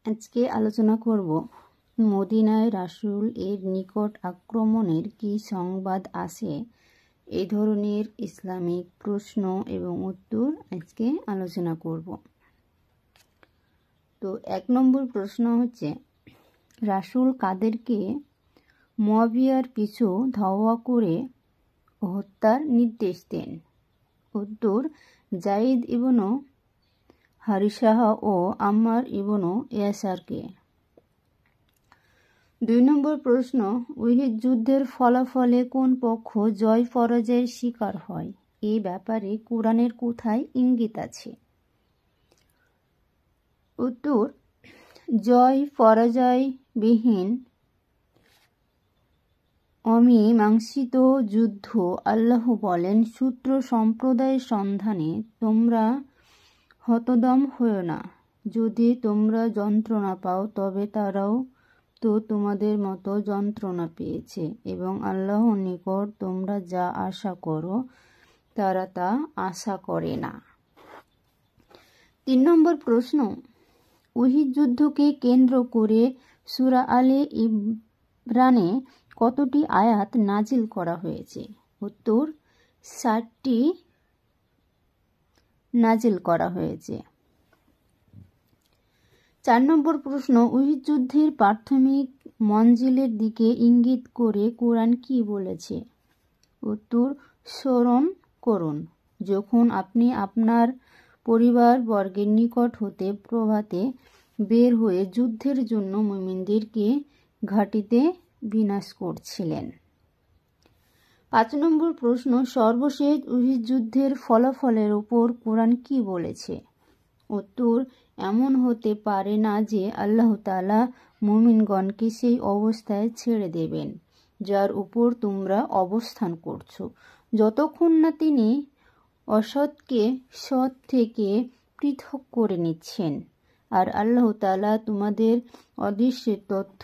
আজকে আলোচনা করব মদিনায় রাসূল এর নিকট আক্রমণের কি সংবাদ আসে। এই ধরনের ইসলামিক প্রশ্ন এবং উত্তর আজকে আলোচনা করব। তো 1 নম্বর প্রশ্ন হচ্ছে, রাসূল কাদেরকে মুয়াবিয়ার পিছু ধাওয়া করে হত্যার নির্দেশ দেন? উত্তর, যায়েদ ইবনু হারিসাহ ও আম্মার ইবনু ইয়াসারকে। 2 নম্বর প্রশ্ন, উহুদ যুদ্ধের ফলাফলে কোন পক্ষ জয় পরাজয়ের শিকার হয়? এই ব্যাপারে কোরআনের কোথায় ইঙ্গিত আছে? উত্তর, জয় পরাজয়বিহীন অমীমাংসিত যুদ্ধ। আল্লাহ বলেন, শত্রু সম্প্রদায়ের সন্ধানে তোমরা হতদম হয়ো না। যদি তোমরা যন্ত্রণা পাও তবে তারাও তো তোমাদের মতো যন্ত্রণা পেয়েছে, এবং আল্লাহর নিকট তোমরা যা আশা করো তারা তা আশা করে না। 3 নম্বর প্রশ্ন, উহুদ যুদ্ধকে কেন্দ্র করে সূরা আলে ইমরানে কতটি আয়াত নাজিল করা হয়েছে? উত্তর, 60টি নাজিল করা হয়েছে। 4 নম্বর প্রশ্ন, উহুদ যুদ্ধের প্রাথমিক মঞ্জিলের দিকে ইঙ্গিত করে কোরআন কি বলেছে? উত্তর, স্মরণ করুন যখন আপনি আপনার পরিবারবর্গের নিকট হতে প্রভাতে বের হয়ে যুদ্ধের জন্য মুমিনদেরকে ঘাঁটিতে বিনাশ করছিলেন। 5 নম্বর প্রশ্ন, সর্বশেষ উহুদ যুদ্ধের ফলাফলের উপর কোরআন কি বলেছে? উত্তর, এমন হতে পারে না যে আল্লাহ তাআলা মুমিনগণকে সেই অবস্থায় ছেড়ে দেবেন যার উপর তোমরা অবস্থান করছো, যতক্ষণ না তিনি অসৎকে সৎ থেকে পৃথক করে নিচ্ছেন, আর আল্লাহ তাআলা তোমাদের অদৃশ্যের তথ্য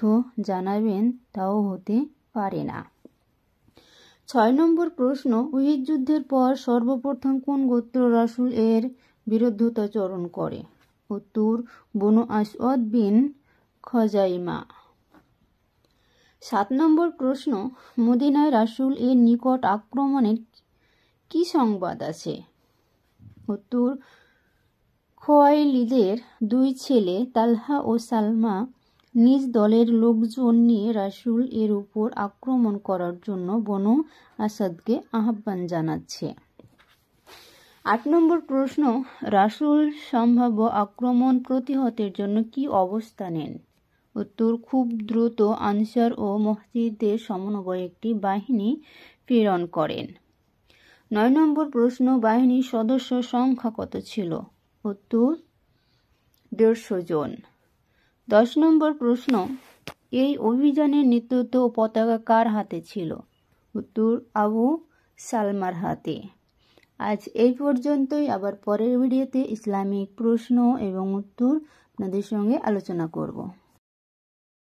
জানাবেন তাও হতে পারে না। 6 নম্বর প্রশ্ন, উহুদ যুদ্ধের পর সর্বপ্রথম কোন গোত্র রাসূল এর বিরুদ্ধাচরণ করে? উত্তর, বনু আসওয়াদ বিন খজাইমা। 7 নম্বর প্রশ্ন, মদিনায় রাসূল এর নিকট আক্রমণের কি সংবাদ আছে? উত্তর, খুয়াইলিদের 2 ছেলে তালহা ও সালমা নিজ দলের লোকজন নিয়ে রাসূল এর উপর আক্রমণ করার জন্য বনু আসাদকে আহ্বান জানাচ্ছে। 8 নম্বর প্রশ্ন, রাসূল সম্ভাব্য আক্রমণ প্রতিহতের জন্য কি অবস্থা নেন? উত্তর, খুব দ্রুত আনসার ও মুহাজিরদের সমন্বয়ে একটি বাহিনী প্রেরণ করেন। 9 নম্বর প্রশ্ন, বাহিনীর সদস্য সংখ্যা কত ছিল? উত্তর, 150 জন। 10 নম্বর প্রশ্ন, এই অভিযানের নেতৃত্ব ও পতাকা কার হাতে ছিল? উত্তর, আবু সালমার হাতে। আজ এই পর্যন্তই। আবার পরের ভিডিওতে ইসলামিক প্রশ্ন এবং উত্তর আপনাদের সঙ্গে আলোচনা করব।